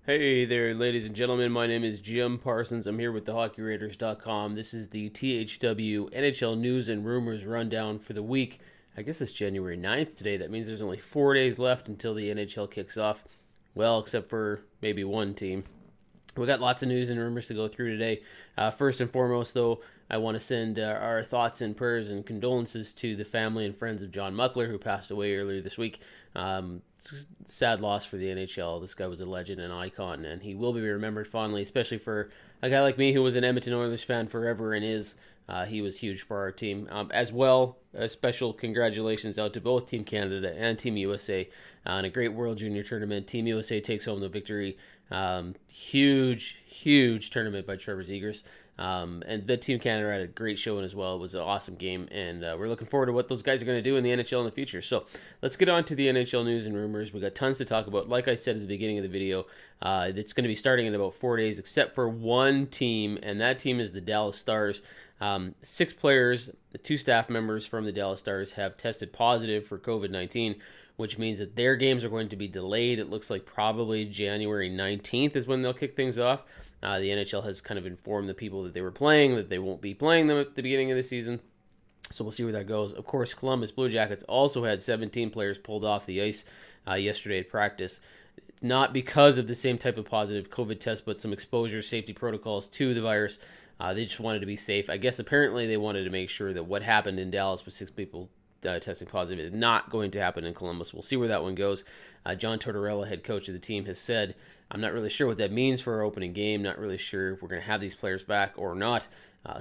Hey there, ladies and gentlemen. My name is Jim Parsons. I'm here with thehockeyraiders.com. This is the THW NHL news and rumors rundown for the week. I guess it's January 9th today. That means there's only 4 days left until the NHL kicks off. Well, except for maybe one team. We got lots of news and rumors to go through today. First and foremost, though, I want to send our thoughts and prayers and condolences to the family and friends of John Muckler, who passed away earlier this week. Sad loss for the NHL. This guy was a legend and icon, and he will be remembered fondly, especially for a guy like me who was an Edmonton Oilers fan forever and is. He was huge for our team. As well, a special congratulations out to both Team Canada and Team USA on a great World Junior Tournament. Team USA takes home the victory. Huge tournament by Trevor Zegras. And the Team Canada had a great showing as well. It was an awesome game, and we're looking forward to what those guys are going to do in the NHL in the future. So let's get on to the NHL news and rumors. We got tons to talk about. Like I said at the beginning of the video, it's going to be starting in about 4 days, except for one team, and that team is the Dallas Stars. 6 players, 2 staff members from the Dallas Stars have tested positive for COVID-19, which means that their games are going to be delayed. It looks like probably January 19th is when they'll kick things off. The NHL has kind of informed the people that they were playing that they won't be playing them at the beginning of the season. So we'll see where that goes. Of course, Columbus Blue Jackets also had 17 players pulled off the ice yesterday at practice. Not because of the same type of positive COVID test, but some exposure safety protocols to the virus. They just wanted to be safe. I guess apparently they wanted to make sure that what happened in Dallas with 6 people testing positive is not going to happen in Columbus. We'll see where that one goes. John Tortorella, head coach of the team, has said, I'm not really sure what that means for our opening game. Not really sure if we're going to have these players back or not.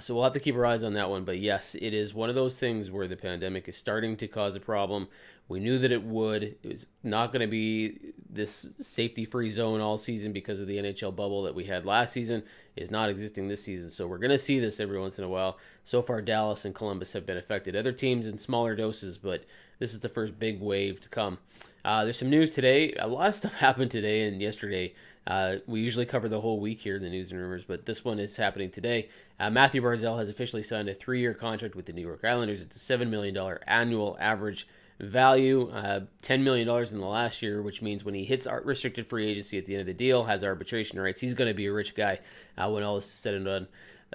So we'll have to keep our eyes on that one. But yes, it is one of those things where the pandemic is starting to cause a problem. We knew that it would. It was not going to be this safety-free zone all season because of the NHL bubble that we had last season. It is not existing this season. So we're going to see this every once in a while. So far, Dallas and Columbus have been affected. Other teams in smaller doses, but this is the first big wave to come. There's some news today. A lot of stuff happened today and yesterday. We usually cover the whole week here in the news and rumors, but this one is happening today. Matthew Barzal has officially signed a 3-year contract with the New York Islanders. It's a $7 million annual average value, $10 million in the last year, which means when he hits restricted free agency at the end of the deal, has arbitration rights, he's going to be a rich guy when all this is said and done.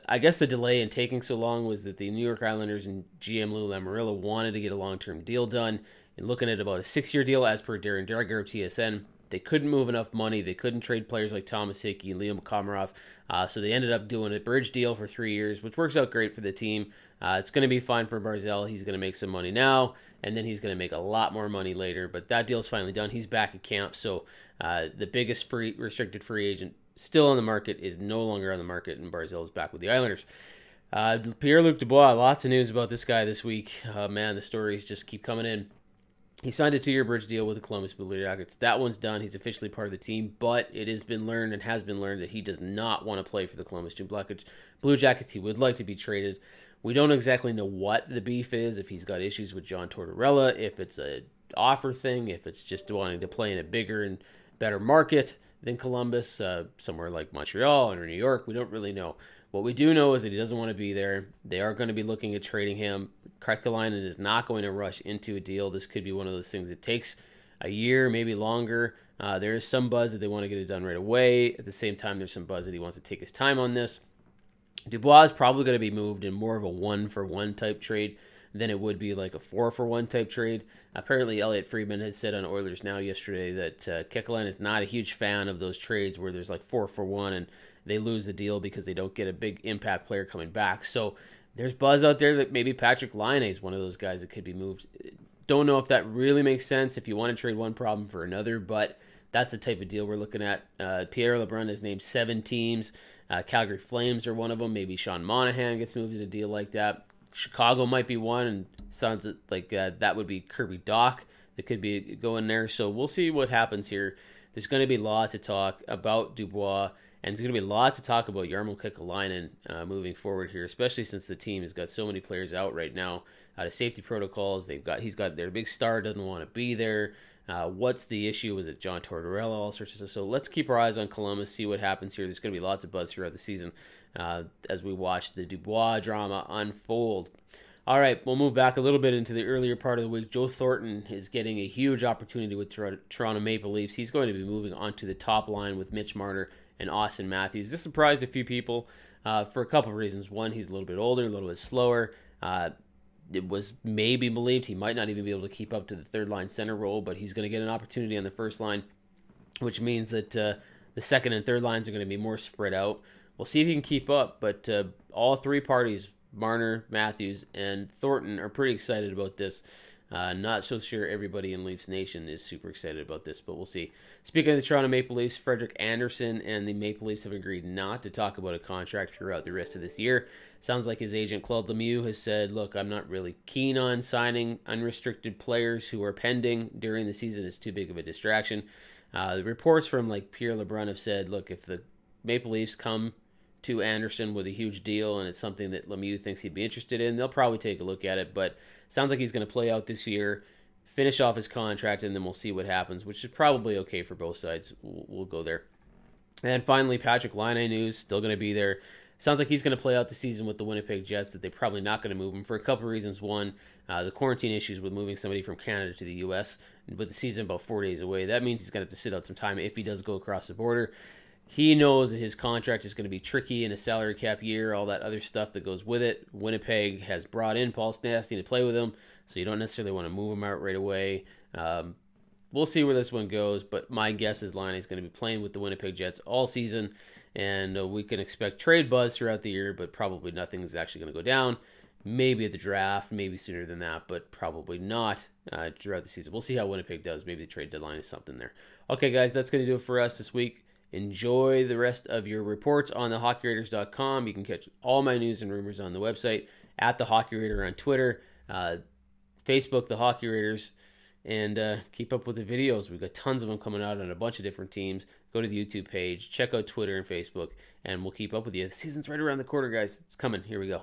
I guess the delay in taking so long was that the New York Islanders and GM Lou Lamoriello wanted to get a long-term deal done, and looking at about a 6-year deal as per Darren Dreger of TSN. They couldn't move enough money. They couldn't trade players like Thomas Hickey and Liam Komarov. So they ended up doing a bridge deal for 3 years, which works out great for the team. It's going to be fine for Barzal. He's going to make some money now, and then he's going to make a lot more money later. But that deal's finally done. He's back at camp. So the biggest restricted free agent still on the market is no longer on the market, and Barzal is back with the Islanders. Pierre-Luc Dubois, lots of news about this guy this week. Man, the stories just keep coming in. He signed a 2-year bridge deal with the Columbus Blue Jackets. That one's done. He's officially part of the team, but it has been learned that he does not want to play for the Columbus Blue Jackets. He would like to be traded. We don't exactly know what the beef is, if he's got issues with John Tortorella, if it's an offer thing, if it's just wanting to play in a bigger and better market than Columbus, somewhere like Montreal or New York. We don't really know. What we do know is that he doesn't want to be there. They are going to be looking at trading him. Kekalainen is not going to rush into a deal. This could be one of those things that takes a year, maybe longer. There is some buzz that they want to get it done right away. At the same time, there's some buzz that he wants to take his time on this. Dubois is probably going to be moved in more of a 1-for-1 type trade than it would be like a 4-for-1 type trade. Apparently, Elliot Friedman had said on Oilers Now yesterday that Kekalainen is not a huge fan of those trades where there's like 4-for-1 and they lose the deal because they don't get a big impact player coming back. So there's buzz out there that maybe Patrik Laine is one of those guys that could be moved. Don't know if that really makes sense if you want to trade one problem for another, but that's the type of deal we're looking at. Pierre LeBrun has named 7 teams. Calgary Flames are one of them. Maybe Sean Monahan gets moved in a deal like that. Chicago might be one, and sounds like that would be Kirby Dach that could be going there. So we'll see what happens here. There's going to be lots to talk about Dubois, and there's going to be lots to talk about Jarmo Kekalainen moving forward here, especially since the team has got so many players out right now out of safety protocols. He's got their big star doesn't want to be there. What's the issue? Was it John Tortorella? All sorts of stuff. So let's keep our eyes on Columbus, see what happens here. There's going to be lots of buzz throughout the season as we watch the Dubois drama unfold. All right, we'll move back a little bit into the earlier part of the week. Joen Thornton is getting a huge opportunity with Toronto Maple Leafs. He's going to be moving onto the top line with Mitch Marner and Austin Matthews. This surprised a few people for a couple of reasons. One, he's a little bit older, a little bit slower. It was maybe believed he might not even be able to keep up to the third line center role, but he's going to get an opportunity on the first line, which means that the second and third lines are going to be more spread out. We'll see if he can keep up, but all three parties, Marner, Matthews, and Thornton, are pretty excited about this. Not so sure everybody in Leafs Nation is super excited about this, but we'll see. Speaking of the Toronto Maple Leafs, Frederik Andersen and the Maple Leafs have agreed not to talk about a contract throughout the rest of this year. Sounds like his agent, Claude Lemieux, has said, look, I'm not really keen on signing unrestricted players who are pending during the season. It's too big of a distraction. The reports from like Pierre-Luc have said, look, if the Maple Leafs come to Andersen with a huge deal and it's something that Lemieux thinks he'd be interested in, they'll probably take a look at it, but sounds like he's going to play out this year, finish off his contract, and then we'll see what happens, which is probably okay for both sides. We'll go there. And finally, Patrik Laine news, still going to be there. Sounds like he's going to play out the season with the Winnipeg Jets, that they're probably not going to move him for a couple of reasons. One, the quarantine issues with moving somebody from Canada to the U.S., with the season about 4 days away. That means he's going to have to sit out some time if he does go across the border. He knows that his contract is going to be tricky in a salary cap year, all that other stuff that goes with it. Winnipeg has brought in Paul Stastny to play with him, so you don't necessarily want to move him out right away. We'll see where this one goes, but my guess is Laine is going to be playing with the Winnipeg Jets all season, and we can expect trade buzz throughout the year, but probably nothing is actually going to go down. Maybe at the draft, maybe sooner than that, but probably not throughout the season. We'll see how Winnipeg does. Maybe the trade deadline is something there. Okay, guys, that's going to do it for us this week. Enjoy the rest of your reports on thehockeyraters.com. You can catch all my news and rumors on the website, at the Hockey Rater on Twitter, Facebook, the Hockey Raters, and keep up with the videos. We've got tons of them coming out on a bunch of different teams. Go to the YouTube page, check out Twitter and Facebook, and we'll keep up with you. The season's right around the corner, guys. It's coming. Here we go.